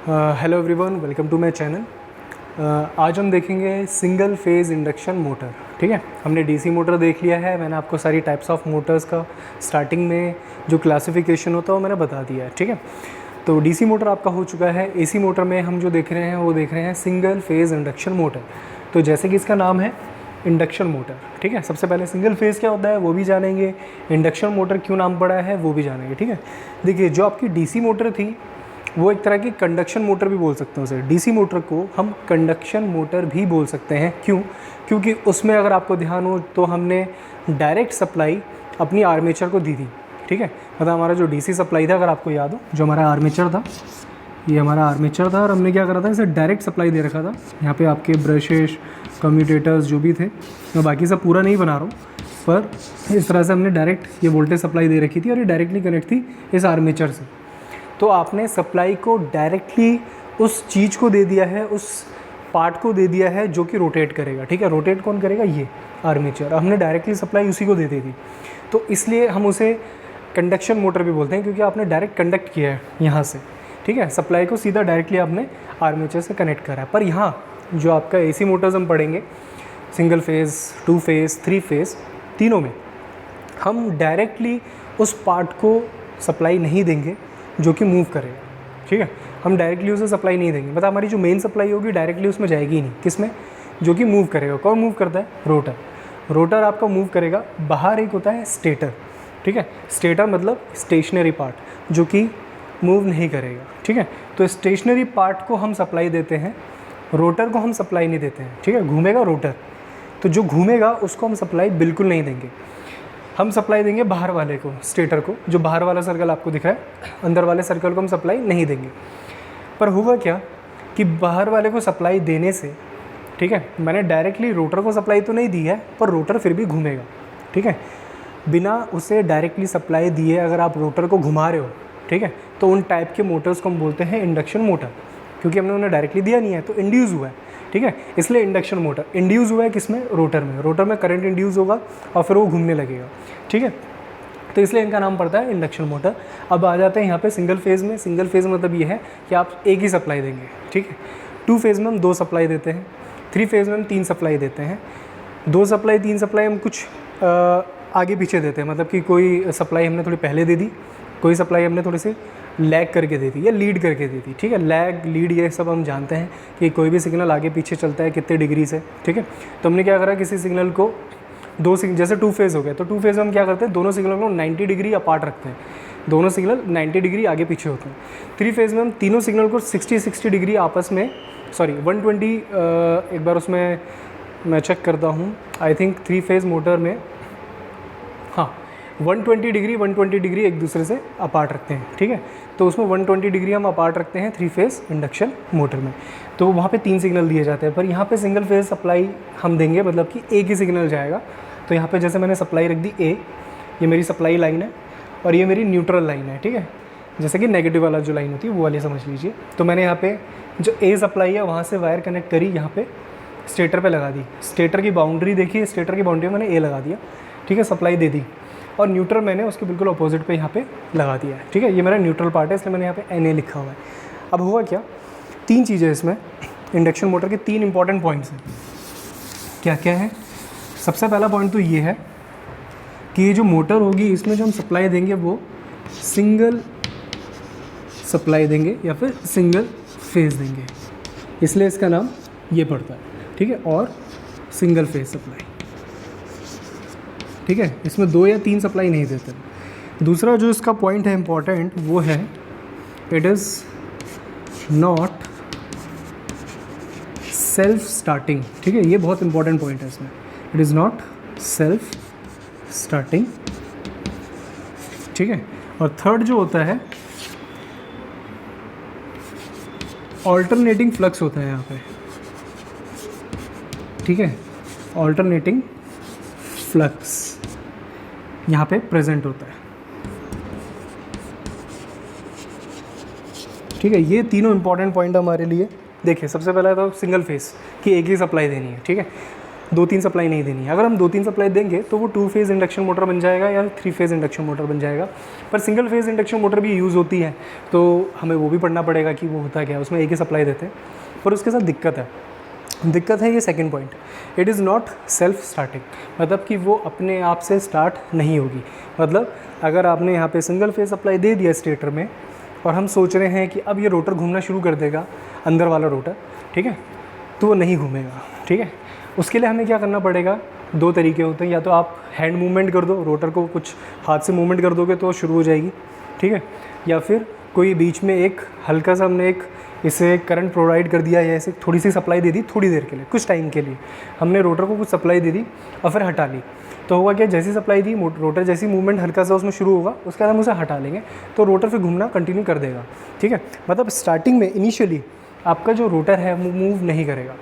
Hello everyone, welcome to my channel. आज हम देखेंगे सिंगल फेज़ इंडक्शन मोटर। ठीक है, हमने डीसी मोटर देख लिया है। मैंने आपको सारी टाइप्स ऑफ मोटर्स का स्टार्टिंग में जो क्लासिफिकेशन होता है वो मैंने बता दिया है। ठीक है, तो डीसी मोटर आपका हो चुका है। एसी मोटर में हम जो देख रहे हैं वो देख रहे हैं सिंगल फेज़ इंडक्शन मोटर। तो जैसे कि इसका नाम है इंडक्शन मोटर। ठीक है, सबसे पहले सिंगल फेज़ क्या होता है वो भी जानेंगे, इंडक्शन मोटर क्यों नाम पड़ा है वो भी जानेंगे। ठीक है, देखिए जो आपकी डीसी मोटर थी वो एक तरह की कंडक्शन मोटर भी बोल सकते हैं उसे। डीसी मोटर को हम कंडक्शन मोटर भी बोल सकते हैं। क्यों? क्योंकि उसमें अगर आपको ध्यान हो तो हमने डायरेक्ट सप्लाई अपनी आर्मेचर को दी थी। ठीक है, मतलब हमारा जो डीसी सप्लाई था, अगर आपको याद हो, जो हमारा आर्मेचर था, ये हमारा आर्मेचर था और हमने क्या करा था, इसे डायरेक्ट सप्लाई दे रखा था। यहाँ पे आपके ब्रशेस, कम्यूटेटर्स जो भी थे, मैं बाकी सब पूरा नहीं बना रहा हूँ, पर इस तरह से हमने डायरेक्ट ये वोल्टेज सप्लाई दे रखी थी और ये डायरेक्टली कनेक्ट थी इस आर्मेचर से। तो आपने सप्लाई को डायरेक्टली उस चीज़ को दे दिया है, उस पार्ट को दे दिया है जो कि रोटेट करेगा। ठीक है, रोटेट कौन करेगा? ये आर्मेचर। हमने डायरेक्टली सप्लाई उसी को दे दी थी, तो इसलिए हम उसे कंडक्शन मोटर भी बोलते हैं, क्योंकि आपने डायरेक्ट कंडक्ट किया है यहाँ से। ठीक है, सप्लाई को सीधा डायरेक्टली आपने आर्मेचर से कनेक्ट करा है। पर यहाँ जो आपका एसी मोटर्स हम पढ़ेंगे, single phase, two phase, three phase, तीनों में हम डायरेक्टली उस पार्ट को सप्लाई नहीं देंगे जो कि मूव करेगा। ठीक है, हम डायरेक्टली उसे सप्लाई नहीं देंगे। मतलब हमारी जो मेन सप्लाई होगी डायरेक्टली उसमें जाएगी ही नहीं। किसमें? जो कि मूव करेगा। कौन मूव करता है? रोटर। रोटर आपका मूव करेगा। बाहर एक होता है स्टेटर। ठीक है, स्टेटर मतलब स्टेशनरी पार्ट जो कि मूव नहीं करेगा। ठीक है, तो स्टेशनरी पार्ट को हम सप्लाई देते हैं, रोटर को हम सप्लाई नहीं देते हैं। ठीक है, घूमेगा रोटर, तो जो घूमेगा उसको हम सप्लाई बिल्कुल नहीं देंगे। हम सप्लाई देंगे बाहर वाले को, स्टेटर को। जो बाहर वाला सर्कल आपको दिख रहा है, अंदर वाले सर्कल को हम सप्लाई नहीं देंगे। पर हुआ क्या कि बाहर वाले को सप्लाई देने से, ठीक है, मैंने डायरेक्टली रोटर को सप्लाई तो नहीं दी है, पर रोटर फिर भी घूमेगा। ठीक है, बिना उसे डायरेक्टली सप्लाई दिए अगर आप रोटर को घुमा रहे हो, ठीक है, तो उन टाइप के मोटर्स को हम बोलते हैं इंडक्शन मोटर, क्योंकि हमने उन्हें डायरेक्टली दिया नहीं है, तो इंड्यूस हुआ है। ठीक है, इसलिए इंडक्शन मोटर इंड्यूस हुआ है किसमें? रोटर में। रोटर में करंट इंड्यूस होगा और फिर वो घूमने लगेगा। ठीक है, तो इसलिए इनका नाम पड़ता है इंडक्शन मोटर। अब आ जाते हैं यहाँ पे सिंगल फेज़ में। सिंगल फेज़ मतलब ये है कि आप एक ही सप्लाई देंगे। ठीक है, टू फेज़ में हम दो सप्लाई देते हैं, थ्री फेज़ में हम तीन सप्लाई देते हैं। दो सप्लाई, तीन सप्लाई हम कुछ आगे पीछे देते हैं, मतलब कि कोई सप्लाई हमने थोड़ी पहले दे दी, कोई सप्लाई हमने थोड़ी सी लैग करके दी थी या लीड करके दी थी। ठीक है, लैग, लीड, ये सब हम जानते हैं कि कोई भी सिग्नल आगे पीछे चलता है कितने डिग्री से। ठीक है, तो हमने क्या करा, किसी सिग्नल को जैसे टू फेज़ हो गया, तो टू फेज़ में हम क्या करते हैं, दोनों सिग्नल को 90 डिग्री अपार्ट रखते हैं। दोनों सिग्नल 90 डिग्री आगे पीछे होते हैं। थ्री फेज़ में हम तीनों सिग्नल को 60 डिग्री आपस में, 120, एक बार उसमें मैं चेक करता हूँ, I think three phase motor में, हाँ, 120 डिग्री एक दूसरे से अपार्ट रखते हैं। ठीक है, तो उसमें 120 डिग्री हम अपार्ट रखते हैं थ्री फेज़ इंडक्शन मोटर में। तो वहाँ पे तीन सिग्नल दिए जाते हैं, पर यहाँ पे सिंगल फेज़ सप्लाई हम देंगे, मतलब कि एक ही सिग्नल जाएगा। तो यहाँ पे जैसे मैंने सप्लाई रख दी ए, ये मेरी सप्लाई लाइन है और ये मेरी न्यूट्रल लाइन है। ठीक है, जैसे कि नेगेटिव वाला जो लाइन होती है वो वाली समझ लीजिए। तो मैंने यहाँ पे जो ए सप्लाई है वहाँ से वायर कनेक्ट करी, यहाँ पे स्टेटर पे लगा दी। स्टेटर की बाउंड्री देखिए, स्टेटर की बाउंड्री में मैंने ए लगा दिया। ठीक है, सप्लाई दे दी, और न्यूट्रल मैंने उसके बिल्कुल अपोजिट पे यहाँ पे लगा दिया है। ठीक है, ये मेरा न्यूट्रल पार्ट है, इसलिए मैंने यहाँ पे एन ए लिखा हुआ है। अब हुआ क्या, तीन चीज़ें इसमें, इंडक्शन मोटर के तीन इंपॉर्टेंट पॉइंट्स हैं। क्या क्या है? सबसे पहला पॉइंट तो ये है कि ये जो मोटर होगी इसमें जो हम सप्लाई देंगे वो सिंगल सप्लाई देंगे या फिर सिंगल फेज़ देंगे, इसलिए इसका नाम ये पड़ता है। ठीक है, और सिंगल फेज़ सप्लाई। ठीक है, इसमें दो या तीन सप्लाई नहीं देते। दूसरा जो इसका पॉइंट है इम्पॉर्टेंट, वो है it is not self starting. ठीक है, ये बहुत इंपॉर्टेंट पॉइंट है इसमें, it is not self starting. ठीक है, और थर्ड जो होता है ऑल्टरनेटिंग फ्लक्स होता है यहाँ पे। ठीक है, ऑल्टरनेटिंग फ्लक्स यहाँ पे प्रेजेंट होता है। ठीक है, ये तीनों इंपॉर्टेंट पॉइंट हमारे लिए। देखिए, सबसे पहला तो सिंगल फेस की एक ही सप्लाई देनी है। ठीक है, 2-3 सप्लाई नहीं देनी है। अगर हम 2-3 सप्लाई देंगे तो वो 2 फेज़ इंडक्शन मोटर बन जाएगा या 3 फेज़ इंडक्शन मोटर बन जाएगा। पर सिंगल फेज़ इंडक्शन मोटर भी यूज़ होती है, तो हमें वो भी पढ़ना पड़ेगा कि वो होता क्या है। उसमें एक ही सप्लाई देते हैं, पर उसके साथ दिक्कत है ये second point, it is not self starting, मतलब कि वो अपने आप से स्टार्ट नहीं होगी। मतलब अगर आपने यहाँ पे सिंगल फेज सप्लाई दे दिया स्टेटर में और हम सोच रहे हैं कि अब ये रोटर घूमना शुरू कर देगा, अंदर वाला रोटर, ठीक है, तो वो नहीं घूमेगा, ठीक है। उसके लिए हमें क्या करना पड़ेगा, 2 तरीके होते हैं, या तो आप हैंड मूवमेंट कर दो, रोटर को कुछ हाथ से मूवमेंट कर दोगे तो शुरू हो जाएगी, ठीक है, या फिर कोई बीच में एक हल्का सा हमने एक इसे करंट प्रोवाइड कर दिया, या ऐसे थोड़ी सी सप्लाई दे दी थोड़ी देर के लिए, कुछ टाइम के लिए हमने रोटर को कुछ सप्लाई दे दी और फिर हटा ली, तो होगा क्या, जैसी सप्लाई दी रोटर जैसी मूवमेंट हल्का सा उसमें शुरू होगा, उसके बाद हम उसे हटा लेंगे तो रोटर फिर घूमना कंटिन्यू कर देगा, ठीक है। मतलब स्टार्टिंग में इनिशियली आपका जो रोटर है वो मूव नहीं करेगा,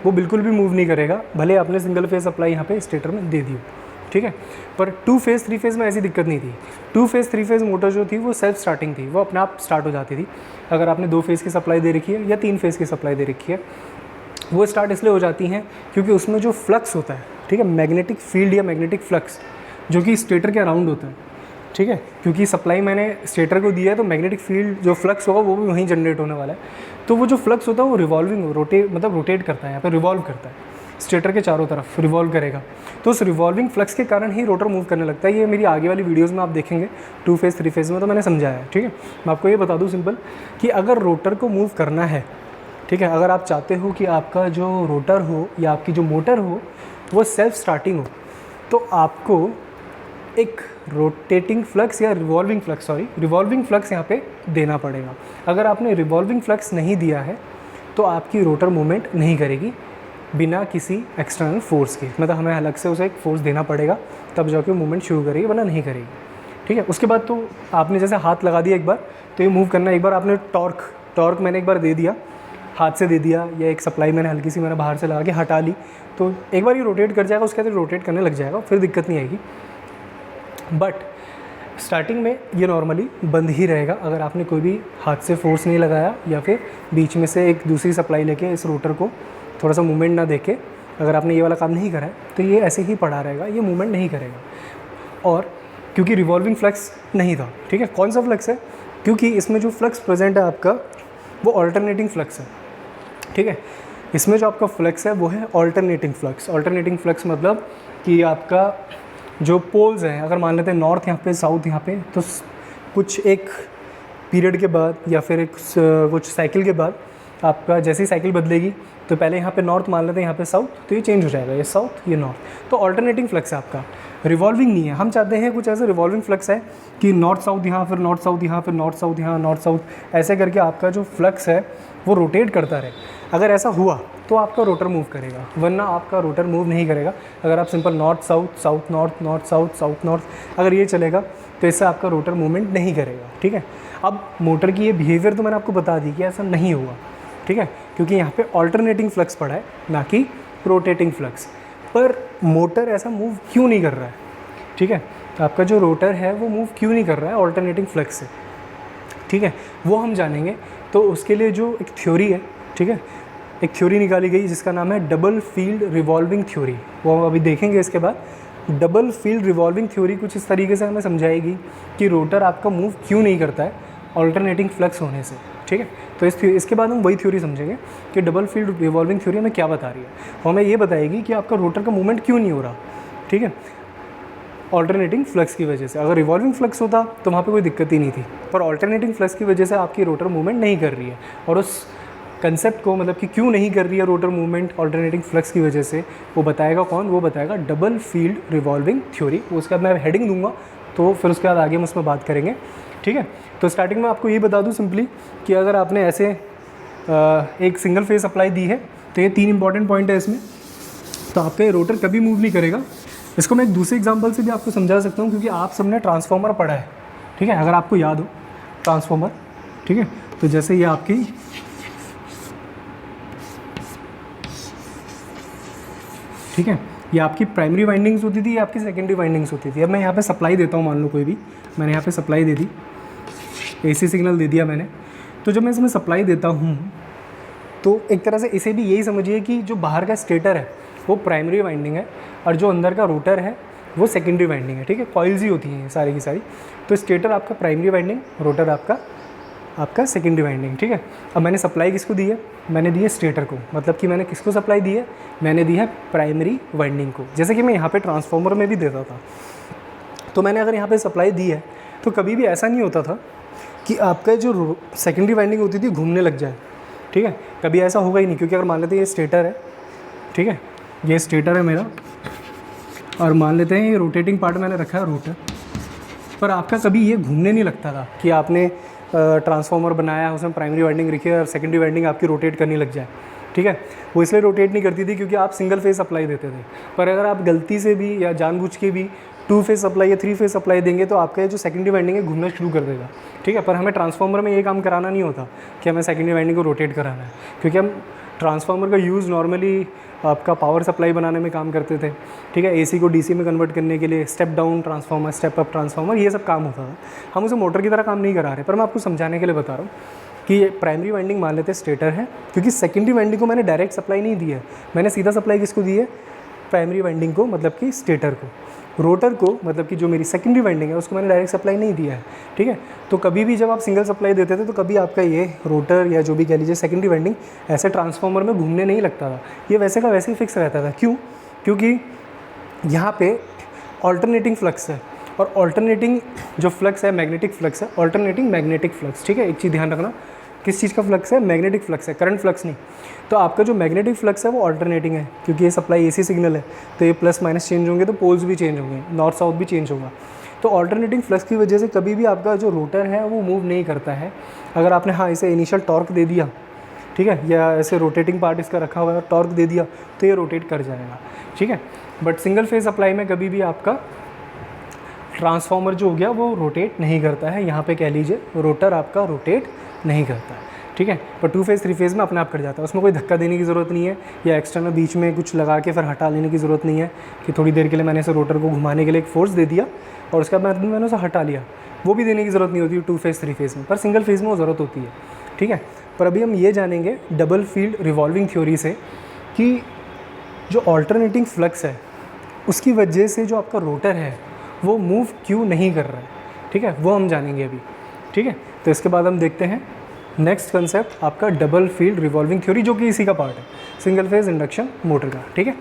वो बिल्कुल भी मूव नहीं करेगा, भले आपने सिंगल फेज सप्लाई यहाँ पे स्टेटर में दे दी हो, ठीक है। पर 2 फेज़ 3 फेज़ में ऐसी दिक्कत नहीं थी। 2 फेज़ 3 फेज़ मोटर जो थी वो सेल्फ स्टार्टिंग थी, वो अपने आप स्टार्ट हो जाती थी। अगर आपने 2 फेज़ की सप्लाई दे रखी है या 3 फेज़ की सप्लाई दे रखी है, वो स्टार्ट इसलिए हो जाती हैं क्योंकि उसमें जो फ्लक्स होता है, ठीक है, मैग्नेटिक फील्ड या मैग्नेटिक फ्लक्स जो कि स्टेटर के अराउंड होता है, ठीक है, क्योंकि सप्लाई मैंने स्टेटर को दिया है तो मैग्नेटिक फील्ड जो फ्लक्स होगा वो भी वहीं जनरेट होने वाला है। तो वो जो फ्लक्स होता है वो रिवॉल्विंग रोटेट करता है, यहाँ पे रिवॉल्व करता है, स्टेटर के चारों तरफ रिवॉल्व करेगा, तो उस रिवॉल्विंग फ्लक्स के कारण ही रोटर मूव करने लगता है। ये मेरी आगे वाली वीडियोस में आप देखेंगे 2 फेज़ 3 फेज़ में, तो मैंने समझाया है, ठीक है। मैं आपको ये बता दूँ सिंपल कि अगर रोटर को मूव करना है, ठीक है, अगर आप चाहते हो कि आपका जो रोटर हो या आपकी जो मोटर हो वो सेल्फ स्टार्टिंग हो, तो आपको एक रोटेटिंग फ्लक्स या रिवॉल्विंग फ्लक्स यहाँ पे देना पड़ेगा। अगर आपने रिवॉल्विंग फ्लक्स नहीं दिया है तो आपकी रोटर मूवमेंट नहीं करेगी बिना किसी एक्सटर्नल फोर्स के, मतलब हमें अलग से उसे एक फोर्स देना पड़ेगा तब जाके मूवमेंट शुरू करेगी, वरना नहीं करेगी, ठीक है। उसके बाद तो आपने जैसे हाथ लगा दिया एक बार तो ये मूव करना, एक बार आपने टॉर्क मैंने एक बार दे दिया, हाथ से दे दिया, या एक सप्लाई मैंने हल्की सी मैंने बाहर से लगा के हटा ली, तो एक बार ये रोटेट कर जाएगा, उसके बाद रोटेट करने लग जाएगा, फिर दिक्कत नहीं आएगी। बट स्टार्टिंग में ये नॉर्मली बंद ही रहेगा अगर आपने कोई भी हाथ से फोर्स नहीं लगाया या फिर बीच में से एक दूसरी सप्लाई लेके इस रोटर को थोड़ा सा मूवमेंट ना देके अगर आपने ये वाला काम नहीं करा है तो ये ऐसे ही पड़ा रहेगा, ये मूवमेंट नहीं करेगा। और क्योंकि रिवॉल्विंग फ्लक्स नहीं था, ठीक है, कौन सा फ्लक्स है, क्योंकि इसमें जो फ्लक्स प्रेजेंट है आपका वो ऑल्टरनेटिंग फ्लक्स है, ठीक है। इसमें जो आपका फ्लक्स है वो है ऑल्टरनेटिंग फ्लक्स मतलब कि आपका जो पोल्स हैं, अगर मान लेते हैं नॉर्थ यहाँ पे साउथ यहाँ पे, तो कुछ एक पीरियड के बाद या फिर कुछ साइकिल के बाद आपका जैसे ही साइकिल बदलेगी तो पहले यहाँ पे नॉर्थ मान लेते हैं, यहाँ पे साउथ, तो ये चेंज हो जाएगा, ये साउथ ये नॉर्थ, तो ऑल्टरनेटिंग फ्लक्स है आपका, रिवॉल्विंग नहीं है। हम चाहते हैं कुछ ऐसे रिवॉल्विंग फ्लक्स है कि नॉर्थ साउथ यहाँ, फिर नॉर्थ साउथ यहाँ, फिर नॉर्थ साउथ यहाँ, नॉर्थ साउथ, ऐसे करके आपका जो फ्लक्स है वो रोटेट करता रहे। अगर ऐसा हुआ तो आपका रोटर मूव करेगा, वरना आपका रोटर मूव नहीं करेगा। अगर आप simple north south, south north, north south, south north अगर ये चलेगा तो इससे आपका रोटर मूवमेंट नहीं करेगा, ठीक है। अब मोटर की ये बिहेवियर तो मैंने आपको बता दी कि ऐसा नहीं हुआ, ठीक है, क्योंकि यहाँ पे ऑल्टरनेटिंग फ्लक्स पड़ा है ना कि रोटेटिंग फ्लक्स। पर मोटर ऐसा मूव क्यों नहीं कर रहा है, ठीक है, आपका जो रोटर है वो मूव क्यों नहीं कर रहा है ऑल्टरनेटिंग फ्लक्स से, ठीक है, वो हम जानेंगे। तो उसके लिए जो एक थ्योरी है, ठीक है, एक थ्योरी निकाली गई जिसका नाम है डबल फील्ड रिवॉल्विंग थ्योरी, वो हम अभी देखेंगे। इसके बाद डबल फील्ड रिवॉल्विंग थ्योरी कुछ इस तरीके से हमें समझाएगी कि रोटर आपका मूव क्यों नहीं करता है ऑल्टरनेटिंग फ्लक्स होने से, ठीक है। तो इसके बाद हम वही थ्योरी समझेंगे कि डबल फील्ड रिवॉल्विंग थ्योरी हमें क्या बता रही है, वो हमें ये बताएगी कि आपका रोटर का मूवमेंट क्यों नहीं हो रहा, ठीक है, ऑल्टरनेटिंग फ्लक्स की वजह से। अगर रिवॉल्विंग फ्लक्स होता तो वहाँ पे कोई दिक्कत ही नहीं थी, पर ऑल्टरनेटिंग फ्लक्स की वजह से आपकी रोटर मूवमेंट नहीं कर रही है। और उस कंसेप्ट को, मतलब कि क्यों नहीं कर रही है रोटर मूवमेंट ऑल्टरनेटिंग फ्लक्स की वजह से, वो बताएगा कौन, वो बताएगा डबल फील्ड रिवॉल्विंग थ्योरी। उसके बाद मैं हेडिंग दूंगा तो फिर उसके बाद आगे हम उसमें बात करेंगे, ठीक है। तो स्टार्टिंग में आपको ये बता दूं सिंपली कि अगर आपने ऐसे एक सिंगल फेज सप्लाई दी है तो ये 3 इंपॉर्टेंट पॉइंट है इसमें, तो आपका ये रोटर कभी मूव नहीं करेगा। इसको मैं एक दूसरे एग्जांपल से भी आपको समझा सकता हूँ, क्योंकि आप सबने ट्रांसफार्मर पढ़ा है, ठीक है, अगर आपको याद हो ट्रांसफार्मर, ठीक है। तो जैसे ये आपकी ठीक है, ये आपकी प्राइमरी वाइंडिंग्स होती थी, ये आपकी सेकेंडरी वाइंडिंग्स होती थी। अब मैं यहाँ पे सप्लाई देता हूँ, मान लो कोई भी, मैंने यहाँ पे सप्लाई दे दी, एसी सिग्नल दे दिया मैंने, तो जब मैं इसमें सप्लाई देता हूँ तो एक तरह से इसे भी यही समझिए कि जो बाहर का स्टेटर है वो प्राइमरी वाइंडिंग है और जो अंदर का रोटर है वो सेकेंडरी वाइंडिंग है, ठीक है। कॉइल्स ही होती हैं सारी की सारी। तो स्टेटर आपका प्राइमरी वाइंडिंग, रोटर आपका सेकेंडरी वाइंडिंग, ठीक है। अब मैंने सप्लाई किसको दी है? मैंने दी है स्टेटर को, मतलब कि मैंने किसको सप्लाई दी है? मैंने दी है प्राइमरी वाइंडिंग को, जैसे कि मैं यहाँ पे ट्रांसफार्मर में भी देता था। तो मैंने अगर यहाँ पे सप्लाई दी है तो कभी भी ऐसा नहीं होता था कि आपका जो सेकेंडरी वाइंडिंग होती थी घूमने लग जाए, ठीक है। कभी ऐसा होगा ही नहीं, क्योंकि अगर मान लेते हैं ये स्टेटर है, ठीक है, ये स्टेटर है मेरा, और मान लेते हैं ये रोटेटिंग पार्ट मैंने रखा है रोटर, पर आपका कभी ये घूमने नहीं लगता था कि आपने ट्रांसफार्मर बनाया, उसमें प्राइमरी वाइंडिंग रखी है और सेकेंडरी वाइंडिंग आपकी रोटेट करने लग जाए, ठीक है। वो इसलिए रोटेट नहीं करती थी क्योंकि आप सिंगल फेज सप्लाई देते थे। पर अगर आप गलती से भी या जानबूझ के भी 2 फेज सप्लाई या 3 फेज सप्लाई देंगे तो आपका ये जो सेकेंडरी वाइंडिंग है घूमना शुरू कर देगा, ठीक है। पर हमें ट्रांसफार्मर में ये काम कराना नहीं होता कि हमें सेकेंडरी वाइंडिंग को रोटेट कराना है, क्योंकि हम ट्रांसफार्मर का यूज़ नॉर्मली आपका पावर सप्लाई बनाने में काम करते थे, ठीक है। एसी को डीसी में कन्वर्ट करने के लिए step down transformer, step up transformer, ये सब काम होता था। हम उसे मोटर की तरह काम नहीं करा रहे, पर मैं आपको समझाने के लिए बता रहा हूँ कि ये प्राइमरी वाइंडिंग मान लेते हैं स्टेटर है, क्योंकि सेकेंडरी वाइंडिंग को मैंने डायरेक्ट सप्लाई नहीं दी है, मैंने सीधा सप्लाई किसको दी है? प्राइमरी वाइंडिंग को, मतलब कि स्टेटर को। रोटर को, मतलब कि जो मेरी सेकेंडरी वाइंडिंग है, उसको मैंने डायरेक्ट सप्लाई नहीं दिया है, ठीक है। तो कभी भी जब आप सिंगल सप्लाई देते थे तो कभी आपका ये रोटर या जो भी कह लीजिए सेकेंडरी वाइंडिंग ऐसे ट्रांसफार्मर में घूमने नहीं लगता था, ये वैसे का वैसे ही फिक्स रहता था। क्यों? क्योंकि यहाँ पे ऑल्टरनेटिंग फ्लक्स है, और ऑल्टरनेटिंग जो फ्लक्स है मैग्नेटिक फ्लक्स है, ऑल्टरनेटिंग मैग्नेटिक फ्लक्स, ठीक है। एक चीज़ ध्यान रखना, किस चीज़ का फ्लक्स है? मैग्नेटिक फ्लक्स है, करंट फ्लक्स नहीं। तो आपका जो मैग्नेटिक फ्लक्स है वो ऑल्टरनेटिंग है, क्योंकि ये सप्लाई एसी सिग्नल है, तो ये प्लस माइनस चेंज होंगे तो पोल्स भी चेंज होंगे, नॉर्थ साउथ भी चेंज होगा। तो ऑल्टरनेटिंग फ्लक्स की वजह से कभी भी आपका जो रोटर है वो मूव नहीं करता है। अगर आपने हाँ इसे इनिशियल टॉर्क दे दिया, ठीक है, या ऐसे रोटेटिंग पार्ट इसका रखा हुआ है, टॉर्क दे दिया तो ये रोटेट कर जाएगा, ठीक है। बट सिंगल फेज सप्लाई में कभी भी आपका ट्रांसफार्मर जो हो गया वो रोटेट नहीं करता है, यहाँ पे कह लीजिए रोटर आपका रोटेट नहीं करता है, ठीक है। पर 2 फेज़ 3 फेज़ में अपने आप कर जाता है, उसमें कोई धक्का देने की ज़रूरत नहीं है, या एक्सटर्नल बीच में कुछ लगा के फिर हटा लेने की ज़रूरत नहीं है कि थोड़ी देर के लिए मैंने इसे रोटर को घुमाने के लिए एक फोर्स दे दिया और उसके बाद मैंने उसे हटा लिया, वो भी देने की ज़रूरत नहीं होती 2 फेज़ 3 फेज़ में। पर सिंगल फेज़ में वो ज़रूरत होती है, ठीक है। पर अभी हम ये जानेंगे डबल फील्ड रिवॉल्विंग थ्योरी से कि जो ऑल्टरनेटिंग फ्लक्स है उसकी वजह से जो आपका रोटर है वो मूव क्यों नहीं कर रहा है, ठीक है, वो हम जानेंगे अभी, ठीक है। तो इसके बाद हम देखते हैं नेक्स्ट कंसेप्ट आपका डबल फील्ड रिवॉल्विंग थ्योरी, जो कि इसी का पार्ट है सिंगल फेज इंडक्शन मोटर का, ठीक है।